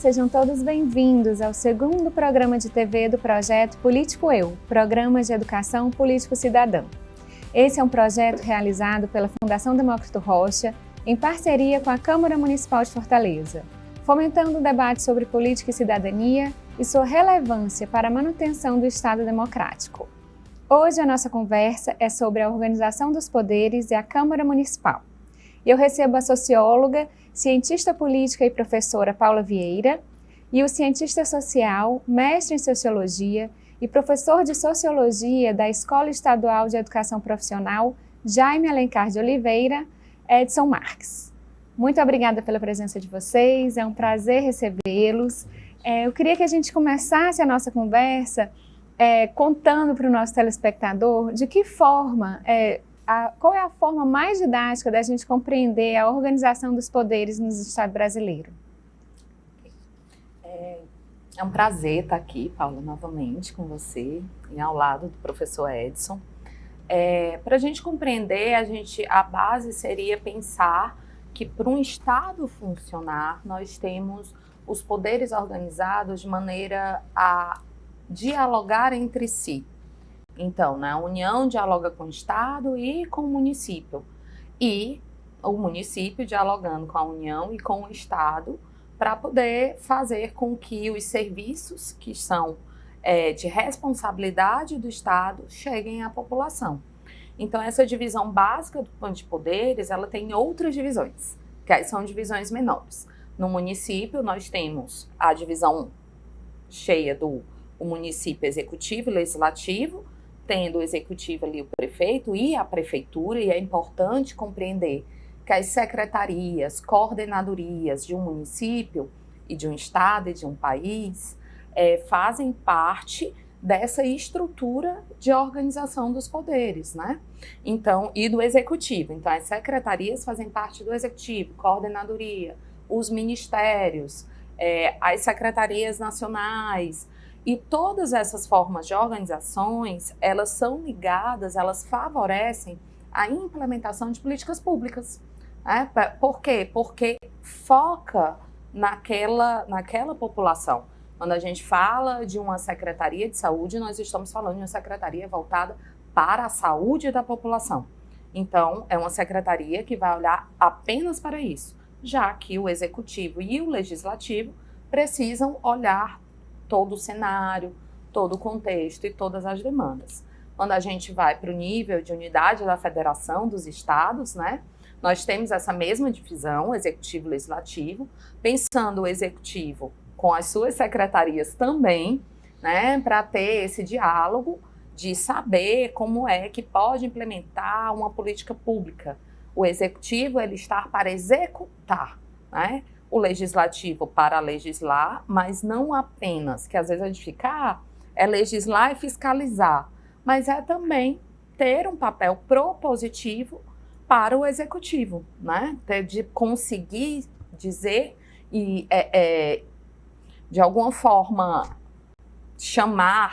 sejam todos bem-vindos ao segundo programa de TV do projeto Político Eu, Programa de Educação Político-Cidadã. Esse é um projeto realizado pela Fundação Demócrito Rocha, em parceria com a Câmara Municipal de Fortaleza, fomentando o debate sobre política e cidadania e sua relevância para a manutenção do Estado democrático. Hoje a nossa conversa é sobre a organização dos poderes e a Câmara Municipal. Eu recebo a socióloga, cientista política e professora Paula Vieira e o cientista social, mestre em sociologia e professor de sociologia da Escola Estadual de Educação Profissional Jaime Alencar de Oliveira, Edson Marques. Muito obrigada pela presença de vocês, é um prazer recebê-los. Eu queria que a gente começasse a nossa conversa contando para o nosso telespectador de que forma, qual é a forma mais didática da gente compreender a organização dos poderes no Estado brasileiro. É um prazer estar aqui, Paula, novamente com você e ao lado do professor Edson. Para a gente compreender, a base seria pensar que para um Estado funcionar, nós temos os poderes organizados de maneira a dialogar entre si. Então, a União dialoga com o Estado e com o município. E o município dialogando com a União e com o Estado para poder fazer com que os serviços que são de responsabilidade do Estado cheguem à população. Então, essa divisão básica do plano de poderes, ela tem outras divisões, que aí são divisões menores. No município, nós temos a divisão cheia do município executivo e legislativo, tendo o executivo ali o prefeito e a prefeitura, e é importante compreender que as secretarias, coordenadorias de um município e de um estado e de um país fazem parte dessa estrutura de organização dos poderes, né? Então, e do executivo. Então, as secretarias fazem parte do executivo, coordenadoria, os ministérios, as secretarias nacionais. E todas essas formas de organizações, elas são ligadas, elas favorecem a implementação de políticas públicas. Né? Por quê? Porque foca naquela população. Quando a gente fala de uma secretaria de saúde, nós estamos falando de uma secretaria voltada para a saúde da população. Então, é uma secretaria que vai olhar apenas para isso, já que o executivo e o legislativo precisam olhar todo o cenário, todo o contexto e todas as demandas. Quando a gente vai para o nível de unidade da federação dos estados, né, nós temos essa mesma divisão, executivo e legislativo, pensando o executivo com as suas secretarias também, né, para ter esse diálogo de saber como é que pode implementar uma política pública. O executivo, ele está para executar, né? O legislativo para legislar, mas não apenas, que às vezes a gente fica, é legislar e fiscalizar, mas é também ter um papel propositivo para o executivo, né? De conseguir dizer e, de alguma forma,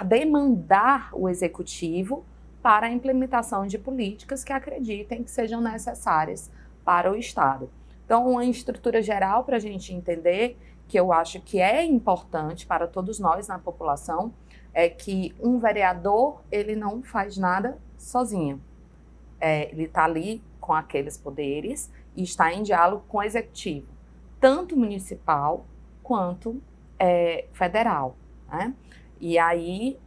demandar o executivo para a implementação de políticas que acreditem que sejam necessárias para o Estado. Então, uma estrutura geral para a gente entender, que eu acho que é importante para todos nós na população, é que um vereador, ele não faz nada sozinho. Ele está ali com aqueles poderes e está em diálogo com o executivo, tanto municipal quanto federal, né? E aí,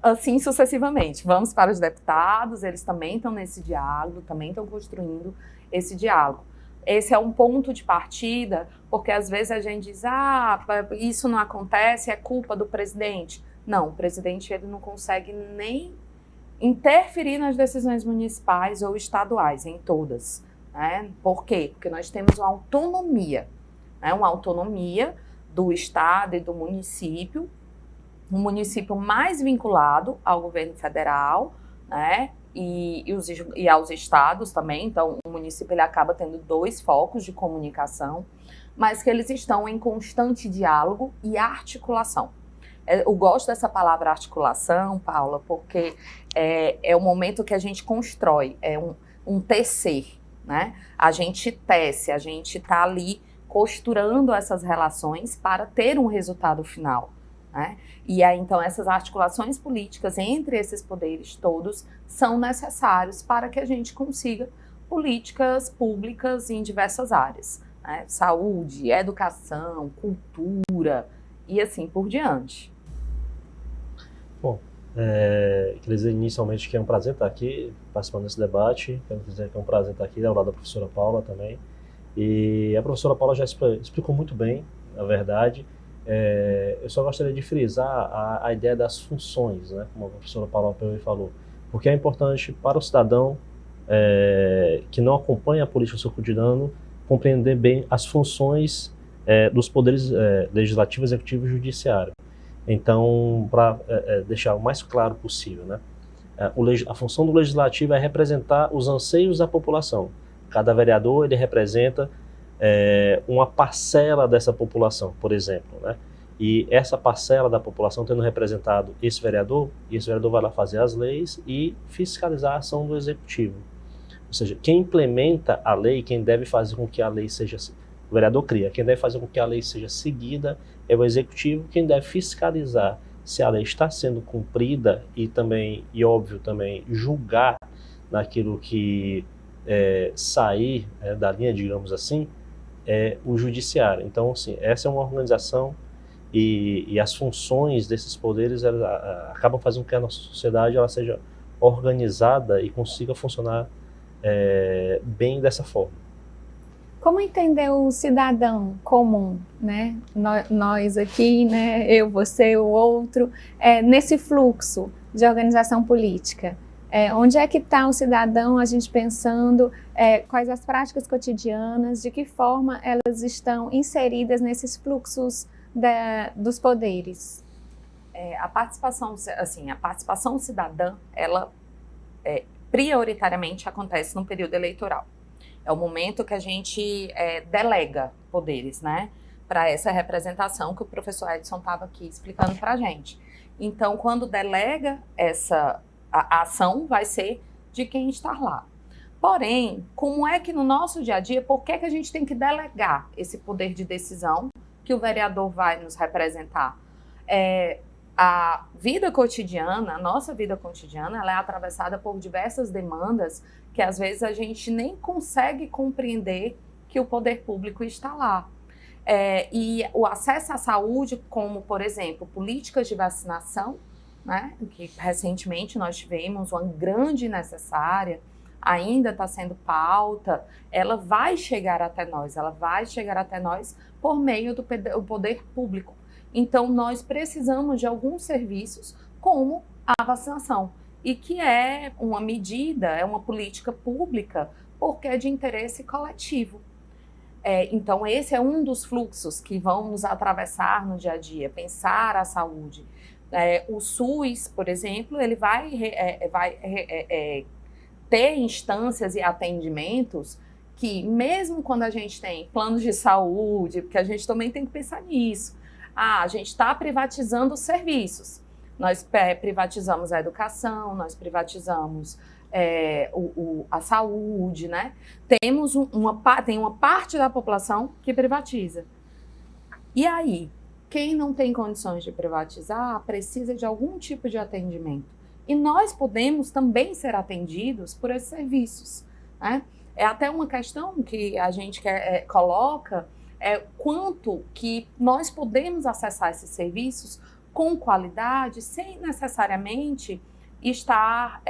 assim sucessivamente, vamos para os deputados, eles também estão nesse diálogo, também estão construindo esse diálogo. Esse é um ponto de partida, porque às vezes a gente diz, isso não acontece, é culpa do presidente. Não, o presidente ele não consegue nem interferir nas decisões municipais ou estaduais, em todas. Né? Por quê? Porque nós temos uma autonomia do estado e do município, um município mais vinculado ao governo federal, né? E aos estados também. Então, o município ele acaba tendo dois focos de comunicação, mas que eles estão em constante diálogo e articulação. Eu gosto dessa palavra articulação, Paula, porque é o momento que a gente constrói, um tecer, né? A gente tece, a gente está ali costurando essas relações para ter um resultado final, né? E aí, então, essas articulações políticas entre esses poderes todos são necessários para que a gente consiga políticas públicas em diversas áreas, né? Saúde, educação, cultura e assim por diante. Bom, queria dizer inicialmente que é um prazer estar aqui participando desse debate. Quero dizer que é um prazer estar aqui ao lado da professora Paula também. E a professora Paula já explicou muito bem, na verdade. Eu só gostaria de frisar a ideia das funções, né, como a professora Paula falou, porque é importante para o cidadão que não acompanha a política do seu cotidiano compreender bem as funções dos poderes legislativo, executivo e judiciário. Então, para deixar o mais claro possível, né, a função do legislativo é representar os anseios da população. Cada vereador ele representa uma parcela dessa população, por exemplo, né? E essa parcela da população tendo representado esse vereador vai lá fazer as leis e fiscalizar a ação do executivo. Ou seja, quem implementa a lei, quem deve fazer com que a lei seja... O vereador cria, quem deve fazer com que a lei seja seguida é o executivo, quem deve fiscalizar se a lei está sendo cumprida e também, e óbvio também, julgar naquilo que sair da linha, digamos assim, é o judiciário. Então, assim, essa é uma organização e as funções desses poderes elas acabam fazendo com que a nossa sociedade ela seja organizada e consiga funcionar bem dessa forma. Como entender o cidadão comum, né? Nós aqui, né? Eu, você, o outro, nesse fluxo de organização política? Onde é que está o cidadão, a gente pensando quais as práticas cotidianas, de que forma elas estão inseridas nesses fluxos dos poderes? A participação cidadã, ela prioritariamente acontece no período eleitoral. É o momento que a gente delega poderes, né, para essa representação que o professor Edson estava aqui explicando para a gente. Então, quando delega a ação vai ser de quem está lá. Porém, como é que no nosso dia a dia, por que a gente tem que delegar esse poder de decisão que o vereador vai nos representar? A vida cotidiana, a nossa vida cotidiana, ela é atravessada por diversas demandas que às vezes a gente nem consegue compreender que o poder público está lá. E o acesso à saúde, como, por exemplo, políticas de vacinação, né, que recentemente nós tivemos uma grande necessária, ainda está sendo pauta, ela vai chegar até nós por meio do poder público. Então, nós precisamos de alguns serviços, como a vacinação, e que é uma medida, é uma política pública, porque é de interesse coletivo. Então, esse é um dos fluxos que vão nos atravessar no dia a dia, pensar a saúde. O SUS, por exemplo, ele vai ter instâncias e atendimentos que, mesmo quando a gente tem planos de saúde, porque a gente também tem que pensar nisso, a gente está privatizando os serviços. Nós privatizamos a educação, nós privatizamos a saúde, né? Tem uma parte da população que privatiza. E aí, quem não tem condições de privatizar precisa de algum tipo de atendimento. E nós podemos também ser atendidos por esses serviços, né? É até uma questão que a gente coloca, quanto que nós podemos acessar esses serviços com qualidade, sem necessariamente estar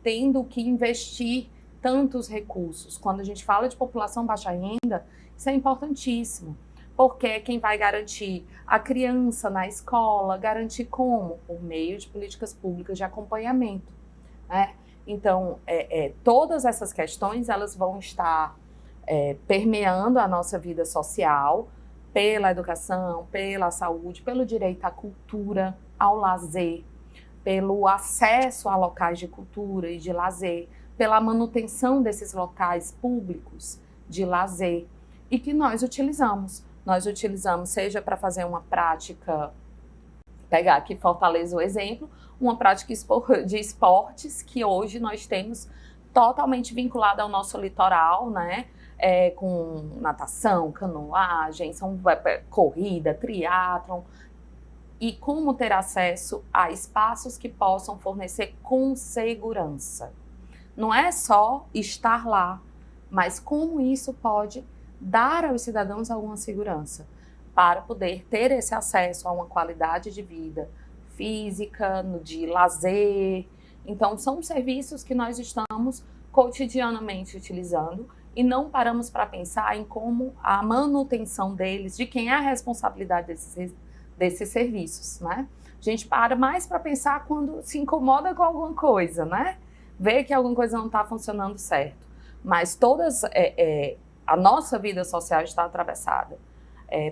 tendo que investir tantos recursos. Quando a gente fala de população baixa renda, isso é importantíssimo, porque é quem vai garantir a criança na escola, garantir como? Por meio de políticas públicas de acompanhamento, né? Então, todas essas questões, elas vão estar permeando a nossa vida social, pela educação, pela saúde, pelo direito à cultura, ao lazer, pelo acesso a locais de cultura e de lazer, pela manutenção desses locais públicos de lazer, e que nós utilizamos. Nós utilizamos, seja para fazer uma prática, pegar aqui Fortaleza o exemplo, uma prática de esportes que hoje nós temos totalmente vinculada ao nosso litoral, né? com natação, canoagem, corrida, triatlon, e como ter acesso a espaços que possam fornecer com segurança. Não é só estar lá, mas como isso pode dar aos cidadãos alguma segurança para poder ter esse acesso a uma qualidade de vida física, de lazer. Então, são serviços que nós estamos cotidianamente utilizando e não paramos para pensar em como a manutenção deles, de quem é a responsabilidade desses serviços, né? A gente para mais para pensar quando se incomoda com alguma coisa, né? Vê que alguma coisa não está funcionando certo. Mas a nossa vida social está atravessada.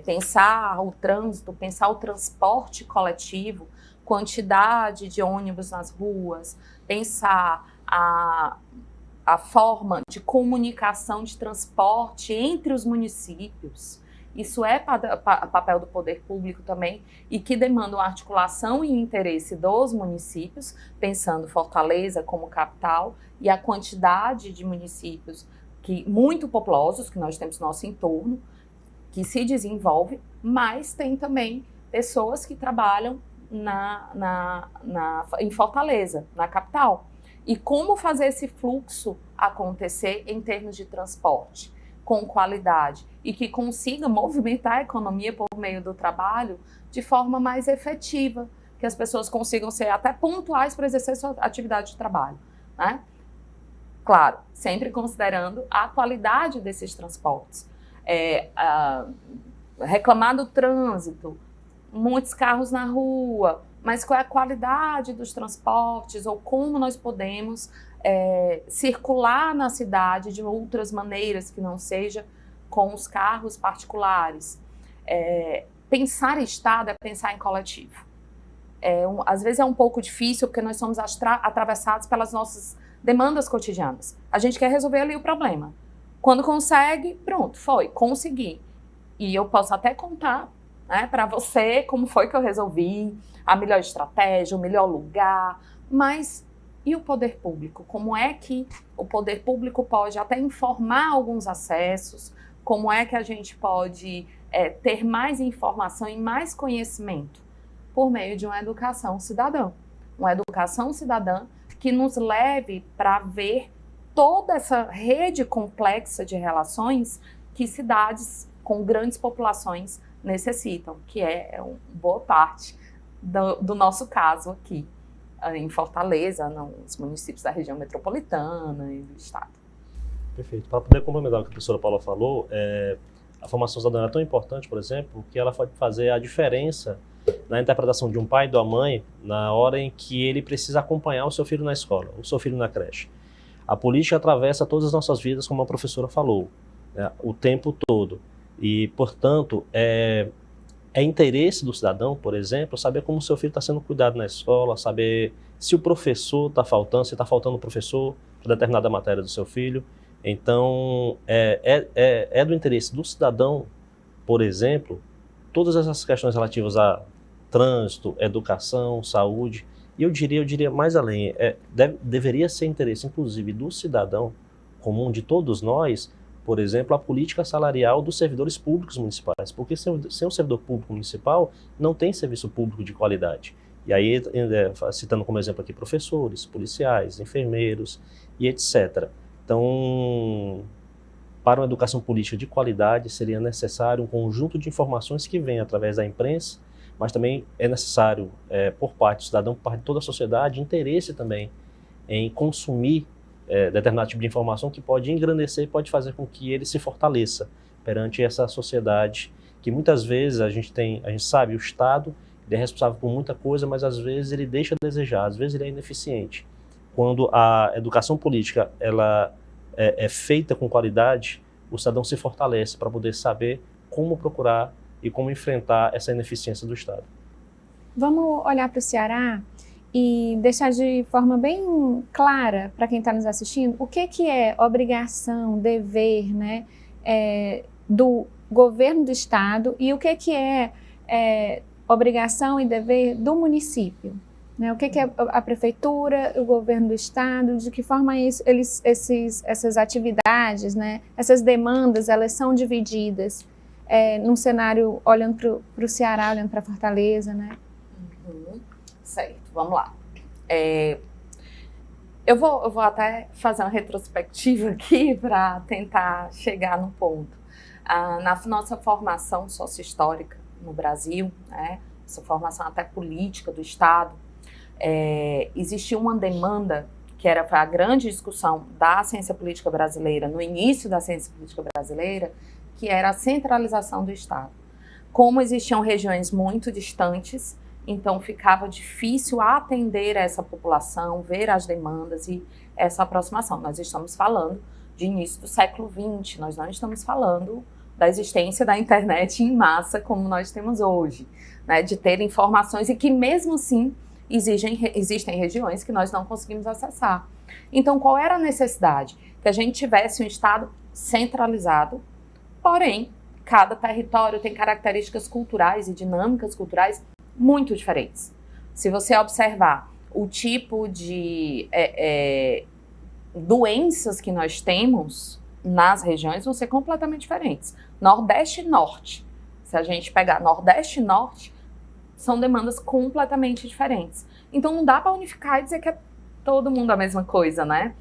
Pensar o trânsito, pensar o transporte coletivo, quantidade de ônibus nas ruas, pensar a forma de comunicação de transporte entre os municípios. Isso é papel do poder público também e que demanda uma articulação e interesse dos municípios, pensando Fortaleza como capital e a quantidade de municípios muito populosos que nós temos no nosso entorno, que se desenvolve, mas tem também pessoas que trabalham em Fortaleza, na capital. E como fazer esse fluxo acontecer em termos de transporte, com qualidade, e que consiga movimentar a economia por meio do trabalho de forma mais efetiva, que as pessoas consigam ser até pontuais para exercer sua atividade de trabalho, né? Claro, sempre considerando a qualidade desses transportes. Reclamar do trânsito, muitos carros na rua, mas qual é a qualidade dos transportes ou como nós podemos circular na cidade de outras maneiras que não seja com os carros particulares. Pensar em Estado é pensar em coletivo. Às vezes é um pouco difícil porque nós somos atravessados pelas nossas demandas cotidianas. A gente quer resolver ali o problema. Quando consegue, pronto, consegui. E eu posso até contar, né, para você como foi que eu resolvi, a melhor estratégia, o melhor lugar, mas e o poder público? Como é que o poder público pode até informar alguns acessos? Como é que a gente pode ter mais informação e mais conhecimento? Por meio de uma educação cidadã. Uma educação cidadã que nos leve para ver toda essa rede complexa de relações que cidades com grandes populações necessitam, que é uma boa parte do nosso caso aqui em Fortaleza, nos municípios da região metropolitana e do estado. Perfeito. Para poder complementar o que a professora Paula falou, a formação cidadã é tão importante, por exemplo, que ela pode fazer a diferença na interpretação de um pai e de uma mãe na hora em que ele precisa acompanhar o seu filho na escola, o seu filho na creche. A política atravessa todas as nossas vidas, como a professora falou, né, o tempo todo. E, portanto, é interesse do cidadão, por exemplo, saber como o seu filho está sendo cuidado na escola, saber se o professor está faltando, se está faltando o professor para determinada matéria do seu filho. Então, é do interesse do cidadão, por exemplo, todas essas questões relativas a trânsito, educação, saúde, e eu diria mais além, deveria ser interesse, inclusive, do cidadão comum, de todos nós, por exemplo, a política salarial dos servidores públicos municipais, porque sem um servidor público municipal não tem serviço público de qualidade. E aí, citando como exemplo aqui professores, policiais, enfermeiros e etc. Então, para uma educação política de qualidade, seria necessário um conjunto de informações que vem através da imprensa, mas também é necessário, por parte do cidadão, por parte de toda a sociedade, interesse também em consumir determinado tipo de informação que pode engrandecer e pode fazer com que ele se fortaleça perante essa sociedade que muitas vezes a gente sabe, o Estado ele é responsável por muita coisa, mas às vezes ele deixa a desejar, às vezes ele é ineficiente. Quando a educação política ela é feita com qualidade, o cidadão se fortalece para poder saber como procurar e como enfrentar essa ineficiência do Estado. Vamos olhar para o Ceará e deixar de forma bem clara para quem está nos assistindo o que é obrigação, dever, né, do governo do Estado e o que é obrigação e dever do município. né? O que é a prefeitura, o governo do estado, de que forma essas atividades, né? Essas demandas, elas são divididas num cenário olhando para o Ceará, olhando para Fortaleza, né? Certo, vamos lá. Eu vou até fazer uma retrospectiva aqui para tentar chegar no ponto. Na nossa formação sociohistórica no Brasil, né, essa formação até política do Estado, existia uma demanda que era a grande discussão da ciência política brasileira, no início da ciência política brasileira, que era a centralização do Estado. Como existiam regiões muito distantes, então ficava difícil atender essa população, ver as demandas e essa aproximação. Nós estamos falando de início do século XX, nós não estamos falando da existência da internet em massa como nós temos hoje, né, de ter informações e que mesmo assim existem regiões que nós não conseguimos acessar. Então, qual era a necessidade? Que a gente tivesse um Estado centralizado, porém, cada território tem características culturais e dinâmicas culturais muito diferentes. Se você observar o tipo de doenças que nós temos nas regiões, vão ser completamente diferentes. Nordeste e Norte. Se a gente pegar Nordeste e Norte, são demandas completamente diferentes. Então não dá para unificar e dizer que é todo mundo a mesma coisa, né?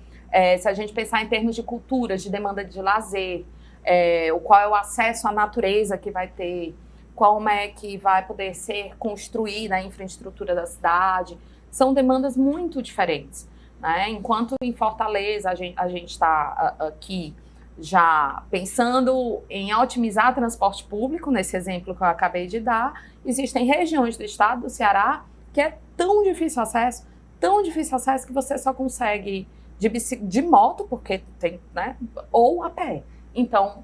Se a gente pensar em termos de culturas, de demanda de lazer, qual é o acesso à natureza que vai ter, como é que vai poder ser construída a infraestrutura da cidade, são demandas muito diferentes, né? Enquanto em Fortaleza a gente está aqui já pensando em otimizar transporte público, nesse exemplo que eu acabei de dar, existem regiões do estado do Ceará que é tão difícil acesso que você só consegue de moto, porque tem, né, ou a pé. Então,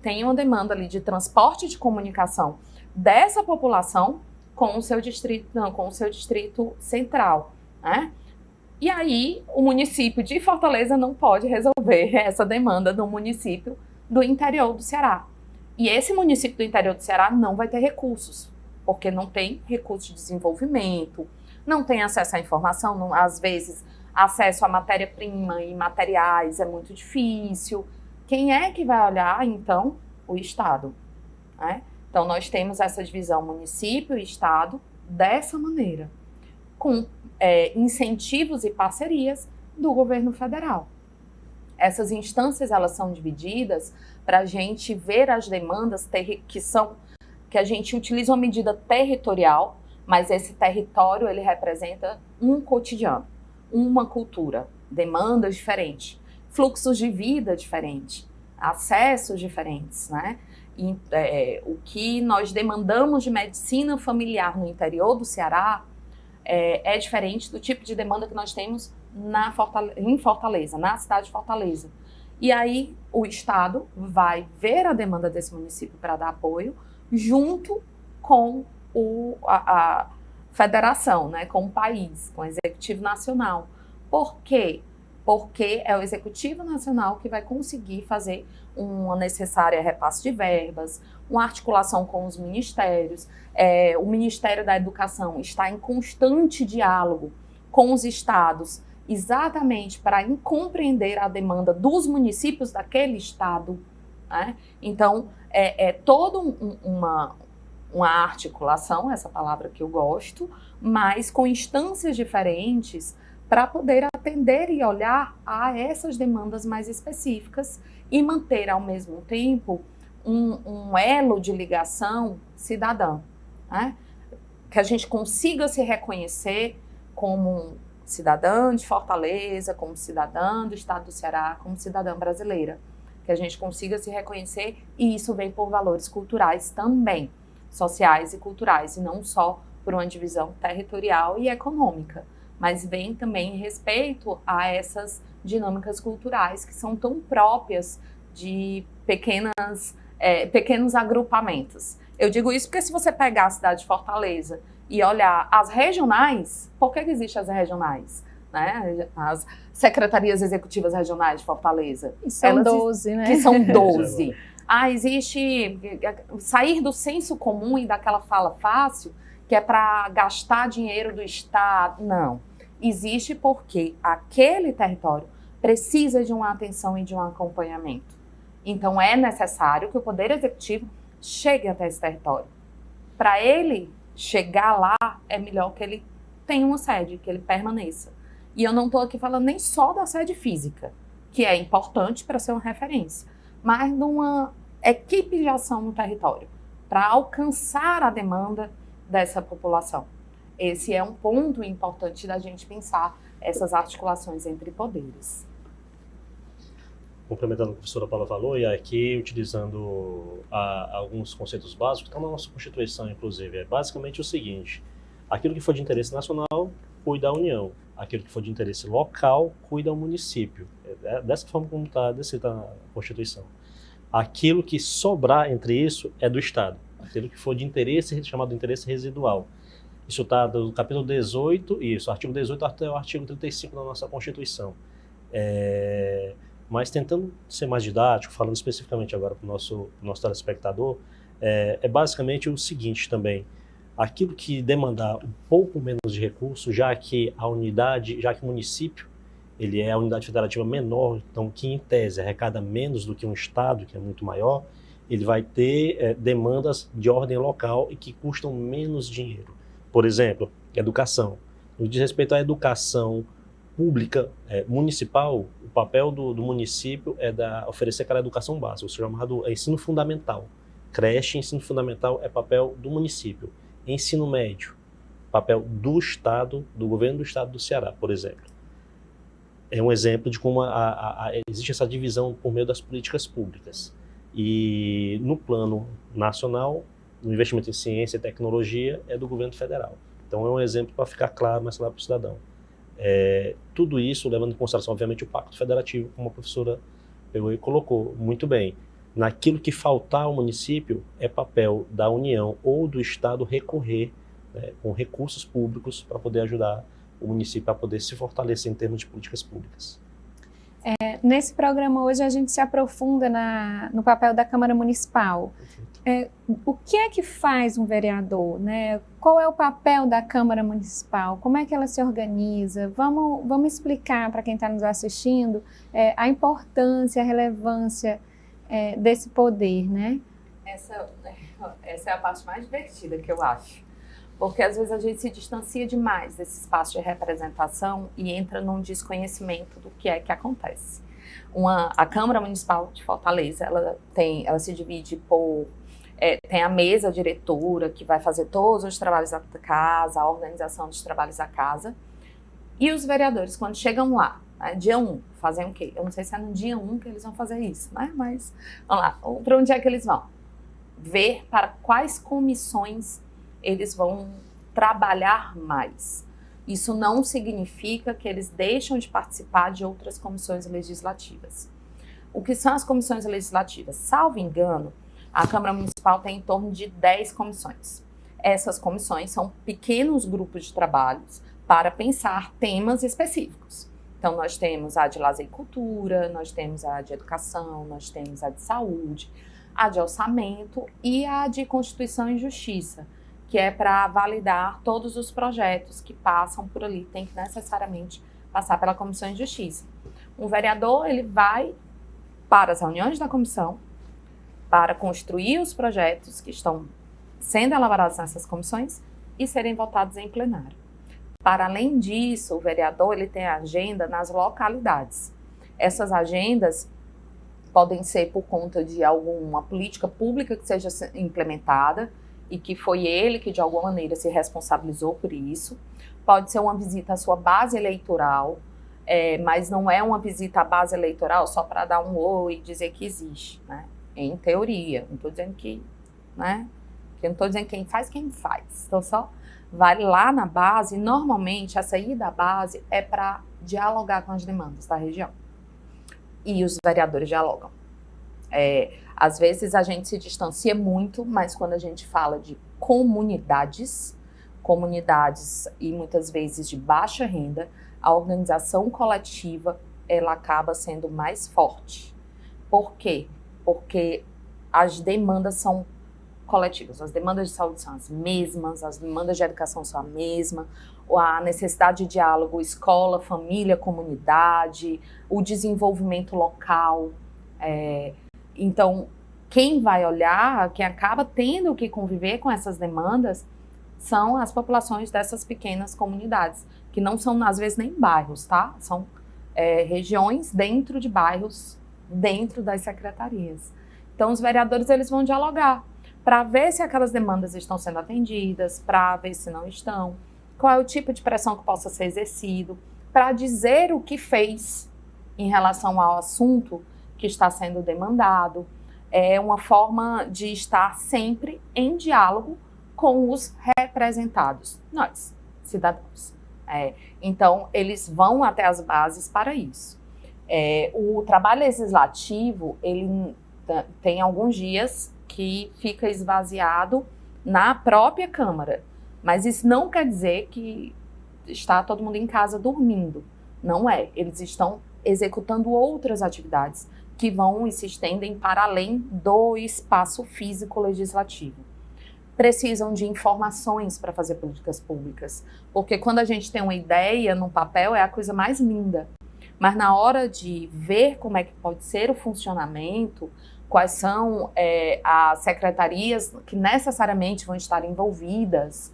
tem uma demanda ali de transporte e de comunicação dessa população com o seu distrito central, né? E aí, o município de Fortaleza não pode resolver essa demanda do município do interior do Ceará. E esse município do interior do Ceará não vai ter recursos, porque não tem recursos de desenvolvimento, não tem acesso à informação, às vezes acesso à matéria-prima e materiais é muito difícil. Quem é que vai olhar, então? O Estado, né? Então, nós temos essa divisão município e Estado dessa maneira, com incentivos e parcerias do governo federal. Essas instâncias, elas são divididas para a gente ver as demandas que a gente utiliza uma medida territorial, mas esse território, ele representa um cotidiano, uma cultura, demandas diferentes, fluxos de vida diferentes, acessos diferentes, né? O que nós demandamos de medicina familiar no interior do Ceará é diferente do tipo de demanda que nós temos em Fortaleza, na cidade de Fortaleza. E aí o Estado vai ver a demanda desse município para dar apoio junto com a federação, né, com o país, com o Executivo Nacional. Por quê? Porque é o Executivo Nacional que vai conseguir fazer uma necessária repasse de verbas, uma articulação com os ministérios. O Ministério da Educação está em constante diálogo com os estados, exatamente para compreender a demanda dos municípios daquele estado, né? Então, toda uma articulação, essa palavra que eu gosto, mas com instâncias diferentes para poder atender e olhar a essas demandas mais específicas e manter, ao mesmo tempo, um elo de ligação cidadã, né? Que a gente consiga se reconhecer como cidadã de Fortaleza, como cidadã do estado do Ceará, como cidadã brasileira. Que a gente consiga se reconhecer, e isso vem por valores culturais também, sociais e culturais, e não só por uma divisão territorial e econômica, mas vem também em respeito a essas dinâmicas culturais que são tão próprias de pequenos agrupamentos. Eu digo isso porque se você pegar a cidade de Fortaleza e olhar as regionais, por que existem as regionais? Né? As secretarias executivas regionais de Fortaleza. E são 12, né? Que são 12. Existe sair do senso comum e daquela fala fácil que é para gastar dinheiro do Estado. Não. Existe porque aquele território precisa de uma atenção e de um acompanhamento. Então, é necessário que o Poder Executivo chegue até esse território. Para ele chegar lá, é melhor que ele tenha uma sede, que ele permaneça. E eu não estou aqui falando nem só da sede física, que é importante para ser uma referência, mas de uma equipe de ação no território, para alcançar a demanda dessa população. Esse é um ponto importante da gente pensar essas articulações entre poderes. Complementando o que a professora Paula falou, e aqui utilizando alguns conceitos básicos que estão na nossa Constituição, inclusive, é basicamente o seguinte: aquilo que for de interesse nacional, cuida a União. Aquilo que for de interesse local, cuida ao município. É dessa forma como está descrita na Constituição. Aquilo que sobrar entre isso é do Estado. Aquilo que for de interesse, chamado de interesse residual. Isso está do capítulo 18, isso, artigo 18 até o artigo 35 da nossa Constituição. Mas tentando ser mais didático, falando especificamente agora para o nosso telespectador, é basicamente o seguinte também: aquilo que demandar um pouco menos de recurso, já que o município ele é a unidade federativa menor, então que em tese arrecada menos do que um estado, que é muito maior, ele vai ter demandas de ordem local e que custam menos dinheiro. Por exemplo, educação. No que diz respeito à educação pública municipal, o papel do município é oferecer aquela educação básica, o chamado ensino fundamental. Creche, ensino fundamental é papel do município. Ensino médio, papel do Estado, do governo do Estado do Ceará, por exemplo. É um exemplo de como existe essa divisão por meio das políticas públicas. E no plano nacional, o investimento em ciência e tecnologia é do governo federal. Então é um exemplo para ficar claro, mais claro para o cidadão. Tudo isso levando em consideração, obviamente, o Pacto Federativo, como a professora pegou e colocou muito bem. Naquilo que faltar ao município, é papel da União ou do Estado recorrer com recursos públicos para poder ajudar o município a poder se fortalecer em termos de políticas públicas. Nesse programa hoje a gente se aprofunda no papel da Câmara Municipal. O que é que faz um vereador, né? Qual é o papel da Câmara Municipal? Como é que ela se organiza? Vamos explicar para quem está nos assistindo a importância, a relevância desse poder, né? Essa é a parte mais divertida que eu acho. Porque às vezes a gente se distancia demais desse espaço de representação e entra num desconhecimento do que é que acontece. A Câmara Municipal de Fortaleza, ela se divide por... tem a mesa diretora, que vai fazer todos os trabalhos da casa, a organização dos trabalhos da casa. E os vereadores, quando chegam lá, dia 1, fazem o quê? Eu não sei se é no dia 1 que eles vão fazer isso, né? Mas, vamos lá, para onde é que eles vão? Ver para quais comissões eles vão trabalhar mais. Isso não significa que eles deixam de participar de outras comissões legislativas. O que são as comissões legislativas? Salvo engano, a Câmara Municipal tem em torno de 10 comissões. Essas comissões são pequenos grupos de trabalhos para pensar temas específicos. Então, nós temos a de lazer e cultura, nós temos a de educação, nós temos a de saúde, a de orçamento e a de Constituição e Justiça, que é para validar todos os projetos que passam por ali, tem que necessariamente passar pela Comissão de Justiça. Um vereador, ele vai para as reuniões da comissão, para construir os projetos que estão sendo elaborados nessas comissões e serem votados em plenário. Para além disso, o vereador ele tem a agenda nas localidades. Essas agendas podem ser por conta de alguma política pública que seja implementada, e que foi ele que de alguma maneira se responsabilizou por isso. Pode ser uma visita à sua base eleitoral, mas não é uma visita à base eleitoral só para dar um oi e dizer que existe, né? Em teoria, não estou dizendo que, né? Eu não estou dizendo quem faz, então só vai lá na base, e normalmente a saída da base é para dialogar com as demandas da região. E os vereadores dialogam. Às vezes a gente se distancia muito, mas quando a gente fala de comunidades e muitas vezes de baixa renda, a organização coletiva ela acaba sendo mais forte. Por quê? Porque as demandas são coletivas. As demandas de saúde são as mesmas, as demandas de educação são a mesma, a necessidade de diálogo escola, família, comunidade, o desenvolvimento local. Então, quem vai olhar, quem acaba tendo que conviver com essas demandas, são as populações dessas pequenas comunidades, que não são, às vezes, nem bairros, tá? São regiões dentro de bairros, dentro das secretarias. Então, os vereadores, eles vão dialogar para ver se aquelas demandas estão sendo atendidas, para ver se não estão, qual é o tipo de pressão que possa ser exercido, para dizer o que fez em relação ao assunto que está sendo demandado. É uma forma de estar sempre em diálogo com os representados, nós, cidadãos. Então, eles vão até as bases para isso. O trabalho legislativo, ele tem alguns dias que fica esvaziado na própria Câmara, mas isso não quer dizer que está todo mundo em casa dormindo. Não é. Eles estão executando outras atividades que vão e se estendem para além do espaço físico legislativo. Precisam de informações para fazer políticas públicas, porque quando a gente tem uma ideia no papel é a coisa mais linda, mas na hora de ver como é que pode ser o funcionamento, quais são as secretarias que necessariamente vão estar envolvidas,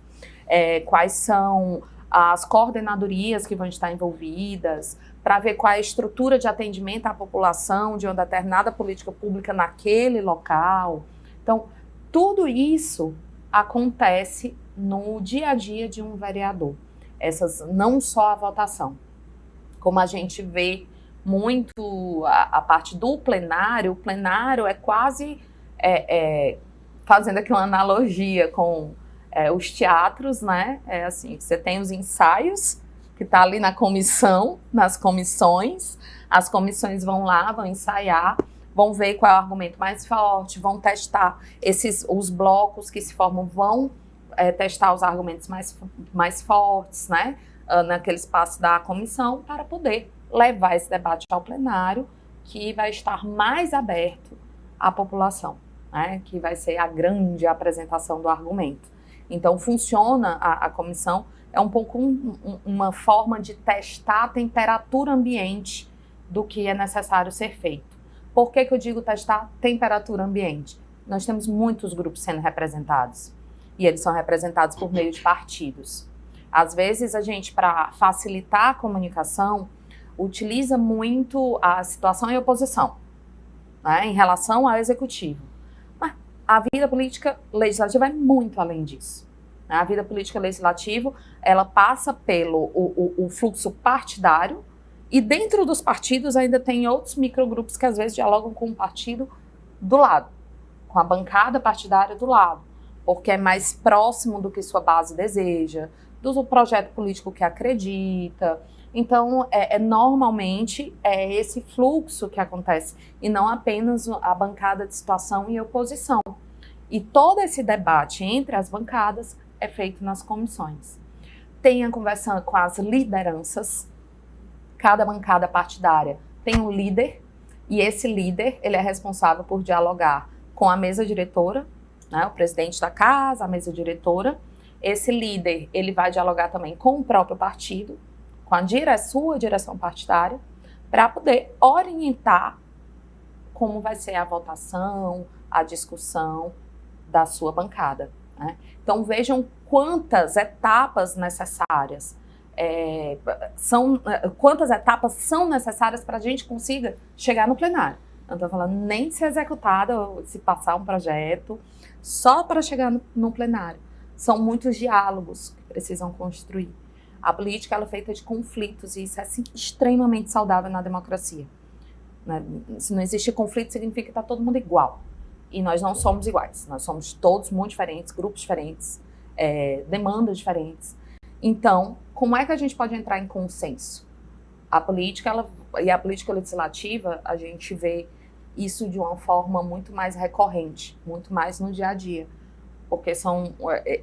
quais são as coordenadorias que vão estar envolvidas, para ver qual é a estrutura de atendimento à população de uma determinada política pública naquele local. Então, tudo isso acontece no dia a dia de um vereador. Não só a votação. Como a gente vê muito a parte do plenário, o plenário é quase, fazendo aqui uma analogia com os teatros, né? Assim, você tem os ensaios, que está ali na comissão, nas comissões, as comissões vão lá, vão ensaiar, vão ver qual é o argumento mais forte, vão testar os blocos que se formam, vão testar os argumentos mais fortes, né? Naquele espaço da comissão, para poder levar esse debate ao plenário, que vai estar mais aberto à população, né? Que vai ser a grande apresentação do argumento. Então, funciona a comissão, é um pouco uma forma de testar a temperatura ambiente do que é necessário ser feito. Por que eu digo testar temperatura ambiente? Nós temos muitos grupos sendo representados, e eles são representados por meio de partidos. Às vezes, a gente, para facilitar a comunicação, utiliza muito a situação e oposição, né, em relação ao executivo. Mas a vida política legislativa é muito além disso. Né? A vida política legislativa, ela passa pelo o fluxo partidário, e dentro dos partidos ainda tem outros microgrupos que às vezes dialogam com o partido do lado, com a bancada partidária do lado, porque é mais próximo do que sua base deseja, do projeto político que acredita. Então, normalmente, é esse fluxo que acontece, e não apenas a bancada de situação e oposição. E todo esse debate entre as bancadas é feito nas comissões. Tem a conversa com as lideranças. Cada bancada partidária tem um líder, e esse líder, ele é responsável por dialogar com a mesa diretora, né, o presidente da casa, a mesa diretora. Esse líder, ele vai dialogar também com o próprio partido, com a sua direção partidária, para poder orientar como vai ser a votação, a discussão da sua bancada, né? Então, vejam quantas etapas necessárias quantas etapas são necessárias para a gente consiga chegar no plenário. Não estou falando nem de ser executada ou se passar um projeto, só para chegar no plenário. São muitos diálogos que precisam construir. A política, ela é feita de conflitos, e isso é assim, extremamente saudável na democracia. Né? Se não existe conflito, significa que está todo mundo igual. E nós não somos iguais. Nós somos todos muito diferentes, grupos diferentes, demandas diferentes. Então, como é que a gente pode entrar em consenso? A política, e a política legislativa, a gente vê isso de uma forma muito mais recorrente, muito mais no dia a dia. Porque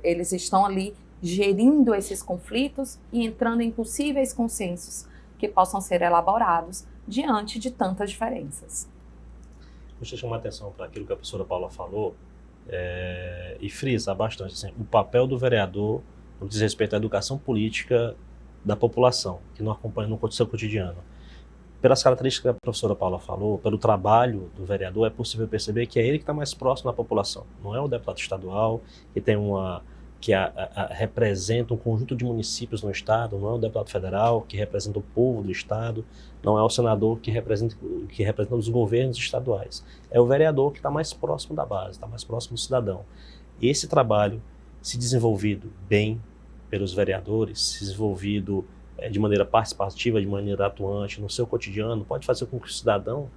eles estão ali gerindo esses conflitos e entrando em possíveis consensos que possam ser elaborados diante de tantas diferenças. Deixa eu chamar a atenção para aquilo que a professora Paula falou, e frisar bastante assim, o papel do vereador no que diz respeito à educação política da população, que não acompanha no seu cotidiano. Pelas características que a professora Paula falou, pelo trabalho do vereador, é possível perceber que é ele que está mais próximo da população. Não é o deputado estadual, que tem representa um conjunto de municípios no estado, não é o deputado federal, que representa o povo do estado, não é o senador que representa os governos estaduais. É o vereador que está mais próximo da base, está mais próximo do cidadão. E esse trabalho, se desenvolvido bem pelos vereadores, se desenvolvido de maneira participativa, de maneira atuante, no seu cotidiano, pode fazer com que o cidadão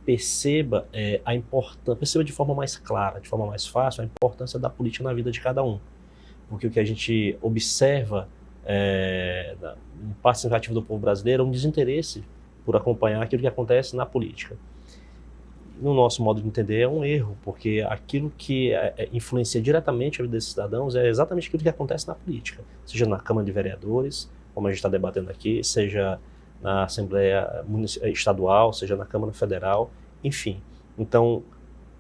perceba a importância, perceba de forma mais clara, de forma mais fácil, a importância da política na vida de cada um. Porque o que a gente observa no parte significativa do povo brasileiro é um desinteresse por acompanhar aquilo que acontece na política. No nosso modo de entender, é um erro, porque aquilo que influencia diretamente a vida desses cidadãos é exatamente aquilo que acontece na política, seja na Câmara de Vereadores, como a gente está debatendo aqui, seja na Assembleia Estadual, seja na Câmara Federal, enfim. Então,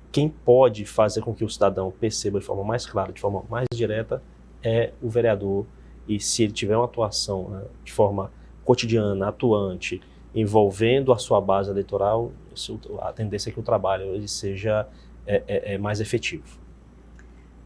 quem pode fazer com que o cidadão perceba de forma mais clara, de forma mais direta, é o vereador. E se ele tiver uma atuação, né, de forma cotidiana, atuante, envolvendo a sua base eleitoral, a tendência é que o trabalho ele seja mais efetivo.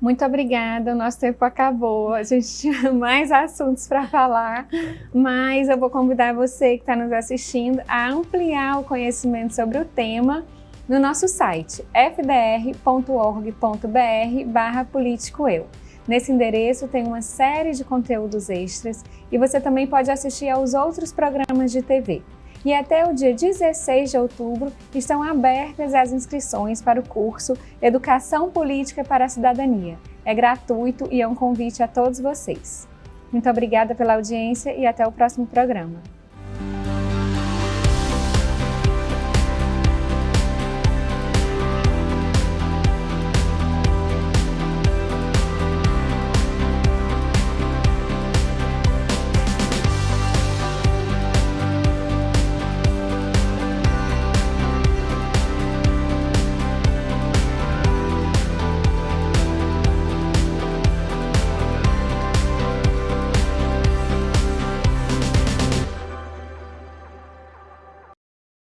Muito obrigada, o nosso tempo acabou, a gente tinha mais assuntos para falar, mas eu vou convidar você que está nos assistindo a ampliar o conhecimento sobre o tema no nosso site fdr.org.br/políticoeu. Nesse endereço tem uma série de conteúdos extras e você também pode assistir aos outros programas de TV. E até o dia 16 de outubro estão abertas as inscrições para o curso Educação Política para a Cidadania. É gratuito e é um convite a todos vocês. Muito obrigada pela audiência e até o próximo programa.